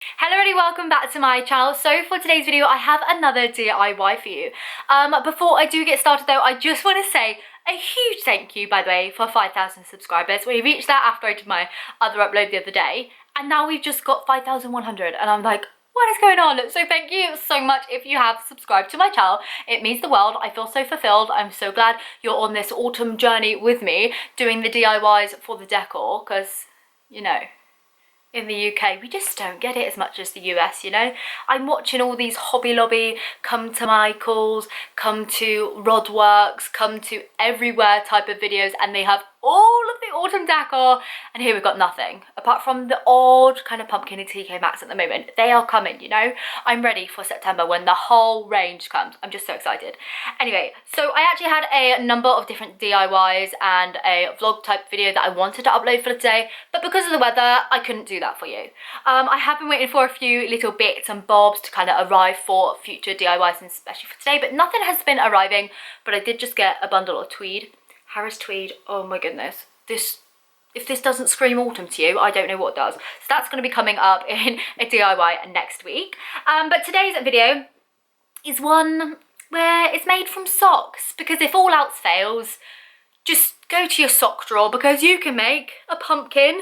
Hello everybody, welcome back to my channel. So for today's video I have another DIY for you. Before I do get started though, I just want to say a huge thank you, by the way, for 5,000 subscribers. We reached that after I did my other upload the other day, and now we've just got 5,100 and I'm like, what is going on? So thank you so much if you have subscribed to my channel. It means the world. I feel so fulfilled. I'm so glad you're on this autumn journey with me doing the DIYs for the decor, because, you know, in the UK, we just don't get it as much as the US, you know? I'm watching all these Hobby Lobby, come to Michael's, come to Rodworks, come to everywhere type of videos, and they have all of the autumn decor, and here we've got nothing apart from the odd kind of pumpkin and TK Maxx at the moment. They are coming, you know. I'm ready for September when the whole range comes. I'm just so excited. Anyway, so I actually had a number of different DIYs and a vlog type video that I wanted to upload for today, but because of the weather I couldn't do that for you. I have been waiting for a few little bits and bobs to kind of arrive for future DIYs, and especially for today, but nothing has been arriving. But I did just get a bundle of tweed. Harris tweed, oh my goodness, if this doesn't scream autumn to you, I don't know what does. So that's going to be coming up in a DIY next week. But today's video is one where it's made from socks, because if all else fails, just go to your sock drawer, because you can make a pumpkin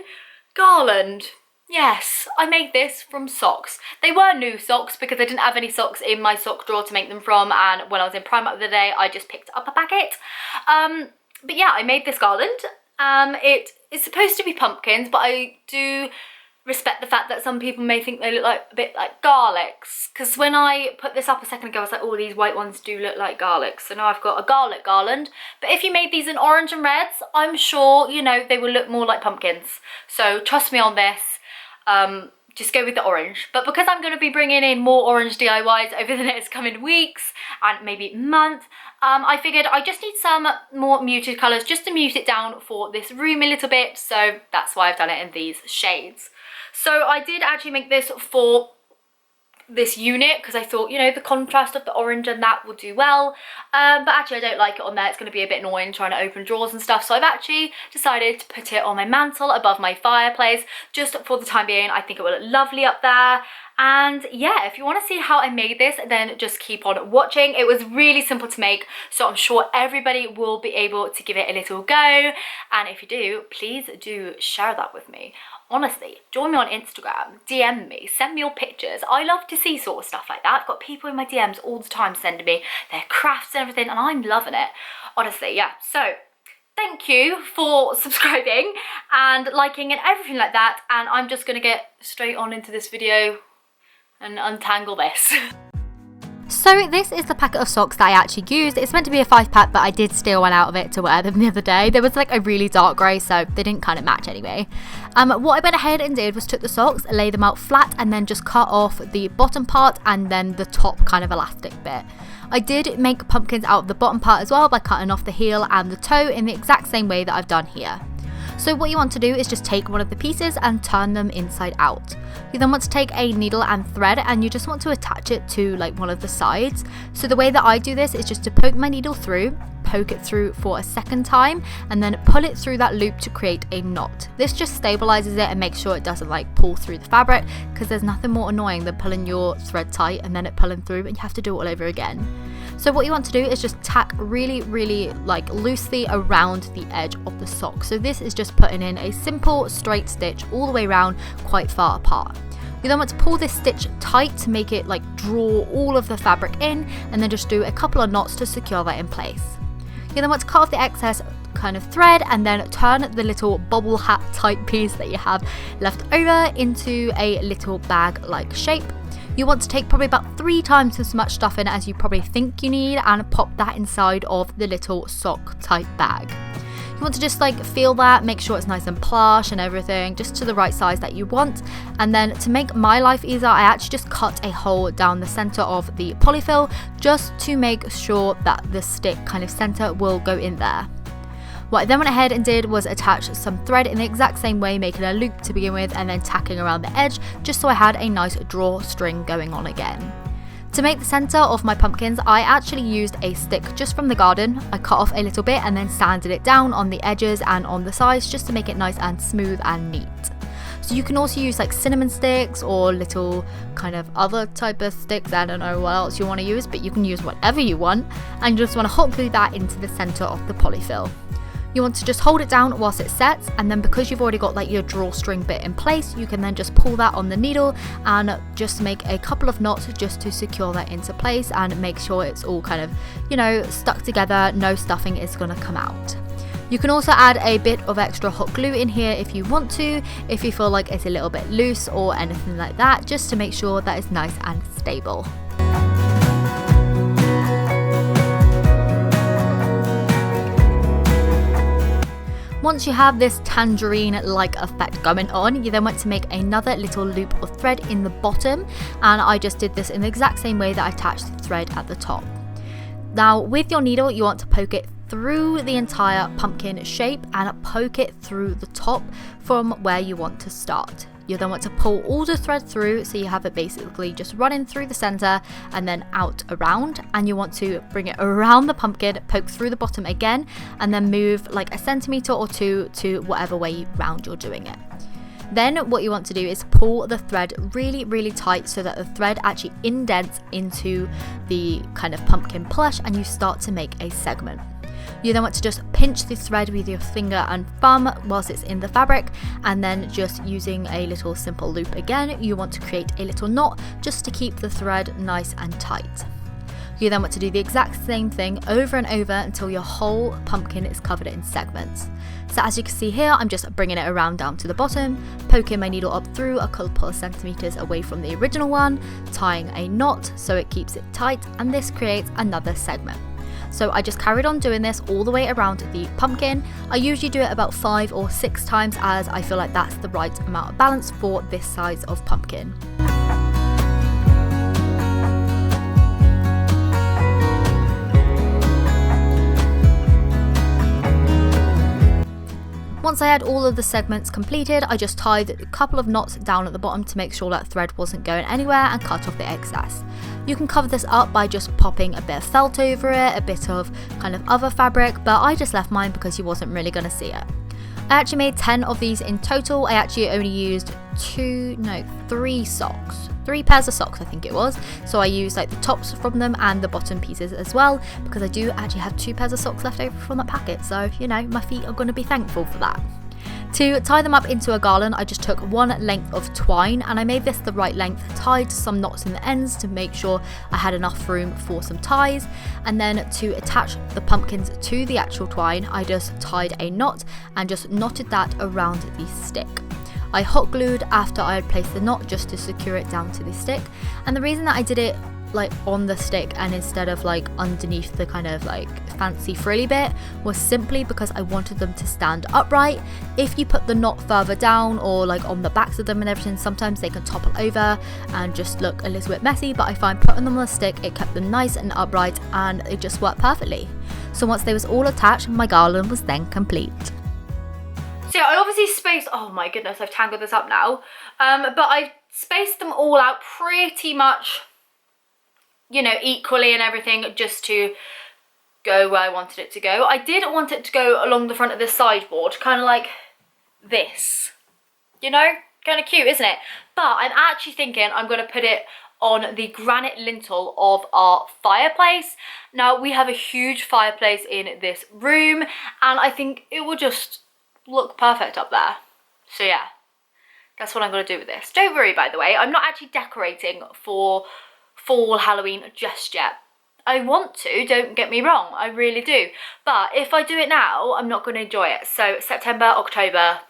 garland. Yes, I made this from socks. They were new socks because I didn't have any socks in my sock drawer to make them from, and when I was in Primark the other day, I just picked up a packet. But yeah, I made this garland. It is supposed to be pumpkins, but I do respect the fact that some people may think they look like a bit like garlics, because when I put this up a second ago I was like, oh, these white ones do look like garlics. So now I've got a garlic garland, but if you made these in orange and reds, I'm sure, you know, they will look more like pumpkins. So trust me on this. Just go with the orange. But because I'm going to be bringing in more orange DIYs over the next coming weeks and maybe month, I figured I just need some more muted colours just to mute it down for this room a little bit. So that's why I've done it in these shades. So I did actually make this for this unit because I thought, you know, the contrast of the orange and that will do well, but actually I don't like it on there. It's going to be a bit annoying trying to open drawers and stuff, so I've actually decided to put it on my mantle above my fireplace just for the time being. I think it will look lovely up there. And yeah, if you want to see how I made this, then just keep on watching. It was really simple to make, so I'm sure everybody will be able to give it a little go, and if you do, please do share that with me. Honestly, join me on Instagram, DM me, send me your pictures. I love to see sort of stuff like that. I've got people in my DMs all the time sending me their crafts and everything, and I'm loving it. Honestly, yeah. So thank you for subscribing and liking and everything like that, and I'm just going to get straight on into this video and untangle this. So this is the packet of socks that I actually used. It's meant to be a 5-pack, but I did steal one out of it to wear them the other day. There was like a really dark grey, so they didn't kind of match anyway. What I went ahead and did was took the socks, lay them out flat, and then just cut off the bottom part and then the top kind of elastic bit. I did make pumpkins out of the bottom part as well by cutting off the heel and the toe in the exact same way that I've done here. So what you want to do is just take one of the pieces and turn them inside out. You then want to take a needle and thread, and you just want to attach it to like one of the sides. So the way that I do this is just to poke my needle through, poke it through for a second time, and then pull it through that loop to create a knot. This just stabilizes it and makes sure it doesn't like pull through the fabric, because there's nothing more annoying than pulling your thread tight and then it pulling through and you have to do it all over again. So what you want to do is just tack really like loosely around the edge of the sock. So this is just putting in a simple straight stitch all the way around, quite far apart. You then want to pull this stitch tight to make it like draw all of the fabric in, and then just do a couple of knots to secure that in place. You then want to cut off the excess kind of thread and then turn the little bobble hat type piece that you have left over into a little bag like shape. You want to take probably about 3 times as much stuff in as you probably think you need and pop that inside of the little sock type bag. You want to just like feel that, make sure it's nice and plush and everything, just to the right size that you want. And then to make my life easier, I actually just cut a hole down the center of the polyfill just to make sure that the stick kind of center will go in there. What I then went ahead and did was attach some thread in the exact same way, making a loop to begin with and then tacking around the edge just so I had a nice drawstring going on again. To make the centre of my pumpkins, I actually used a stick just from the garden. I cut off a little bit and then sanded it down on the edges and on the sides just to make it nice and smooth and neat. So you can also use like cinnamon sticks or little kind of other type of sticks. I don't know what else you want to use, but you can use whatever you want, and you just want to hot glue that into the center of the polyfill. You want to just hold it down whilst it sets, and then because you've already got like your drawstring bit in place, you can then just pull that on the needle and just make a couple of knots just to secure that into place and make sure it's all kind of, you know, stuck together, no stuffing is going to come out. You can also add a bit of extra hot glue in here if you want to, if you feel like it's a little bit loose or anything like that, just to make sure that it's nice and stable. Once you have this tangerine-like effect going on, you then want to make another little loop of thread in the bottom, and I just did this in the exact same way that I attached the thread at the top. Now with your needle, you want to poke it through the entire pumpkin shape and poke it through the top from where you want to start. You then want to pull all the thread through, so you have it basically just running through the center and then out around, and you want to bring it around the pumpkin, poke through the bottom again, and then move like a centimeter or two to whatever way round you're doing it. Then what you want to do is pull the thread really, really tight so that the thread actually indents into the kind of pumpkin plush, and you start to make a segment. You then want to just pinch the thread with your finger and thumb whilst it's in the fabric, and then just using a little simple loop again, you want to create a little knot just to keep the thread nice and tight. You then want to do the exact same thing over and over until your whole pumpkin is covered in segments. So as you can see here, I'm just bringing it around down to the bottom, poking my needle up through a couple of centimeters away from the original one, tying a knot so it keeps it tight, and this creates another segment. So I just carried on doing this all the way around the pumpkin. I usually do it about 5 or 6 times, as I feel like that's the right amount of balance for this size of pumpkin. Once I had all of the segments completed, I just tied a couple of knots down at the bottom to make sure that thread wasn't going anywhere, and cut off the excess. You can cover this up by just popping a bit of felt over it, a bit of kind of other fabric, but I just left mine because you wasn't really going to see it. I actually made 10 of these in total. I actually only used 3 socks. 3 pairs of socks, I think it was. So I used like the tops from them and the bottom pieces as well, because I do actually have 2 pairs of socks left over from that packet. So, you know, my feet are going to be thankful for that. To tie them up into a garland, I just took 1 length of twine, and I made this the right length, tied some knots in the ends to make sure I had enough room for some ties, and then to attach the pumpkins to the actual twine, I just tied a knot and just knotted that around the stick. I hot glued after I had placed the knot just to secure it down to the stick, and the reason that I did it like on the stick and instead of like underneath the kind of like fancy frilly bit was simply because I wanted them to stand upright. If you put the knot further down or like on the backs of them and everything, sometimes they can topple over and just look a little bit messy, but I find putting them on the stick, it kept them nice and upright, and it just worked perfectly. So once they was all attached, my garland was then complete. So I obviously spaced, oh my goodness, I've tangled this up now, but I spaced them all out pretty much, you know, equally and everything, just to go where I wanted it to go. I did want it to go along the front of the sideboard, kind of like this, you know, kind of cute, isn't it? But I'm actually thinking I'm going to put it on the granite lintel of our fireplace. Now, we have a huge fireplace in this room, and I think it will just look perfect up there. So yeah, that's what I'm going to do with this. Don't worry, by the way, I'm not actually decorating for fall Halloween just yet. I want to, don't get me wrong, I really do, but if I do it now, I'm not going to enjoy it. So September, October,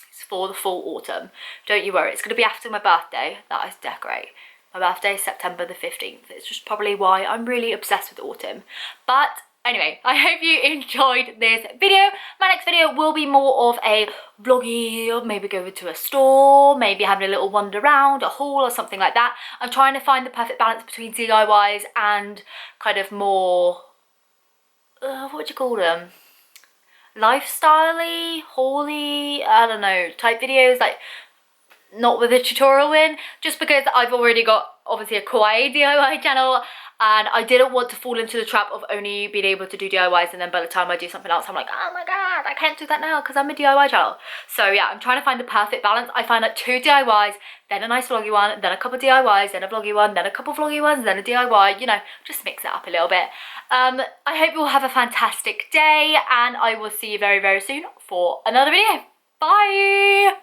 it's for the fall autumn. Don't you worry, it's going to be after my birthday that I decorate. My birthday is September the 15th. It's just probably why I'm really obsessed with autumn. But anyway, I hope you enjoyed this video. My next video will be more of a vloggy, maybe going to a store, maybe having a little wander around, a haul or something like that. I'm trying to find the perfect balance between DIYs and kind of more, what would you call them? Lifestyle-y, haul-y, I don't know, type videos, like not with a tutorial in, just because I've already got obviously a kawaii DIY channel. and I didn't want to fall into the trap of only being able to do DIYs, and then by the time I do something else I'm like, oh my god, I can't do that now because I'm a DIY channel. So yeah, I'm trying to find the perfect balance. I find like 2 DIYs, then a nice vloggy one, then a couple DIYs, then a vloggy one, then a couple vloggy ones, then a DIY, you know, just mix it up a little bit. I hope you all have a fantastic day, and I will see you very, very soon for another video. Bye!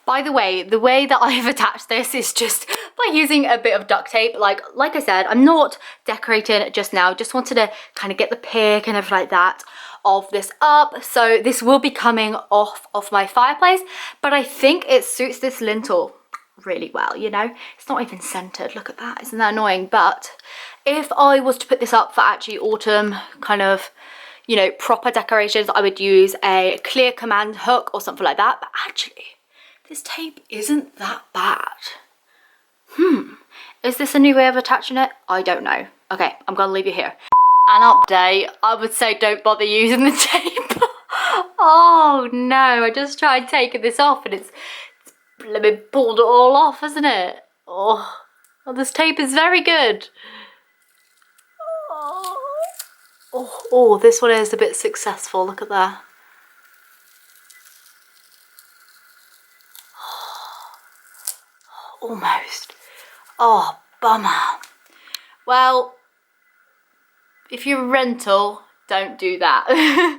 By the way that I've attached this is just by using a bit of duct tape. Like I said, I'm not decorating just now. Just wanted to kind of get the pick and everything like that of this up. So this will be coming off of my fireplace, but I think it suits this lintel really well, you know. It's not even centered. Look at that. Isn't that annoying? But if I was to put this up for actually autumn kind of, you know, proper decorations, I would use a clear command hook or something like that. But actually, this tape isn't that bad. Is this a new way of attaching it? I don't know. Okay, I'm gonna leave you here. An update, I would say don't bother using the tape. Oh no, I just tried taking this off and it's blooming pulled it all off, isn't it? Oh, well, this tape is very good. Oh, this one is a bit successful, look at that. Almost. Oh, bummer. Well, if you're a rental, don't do that.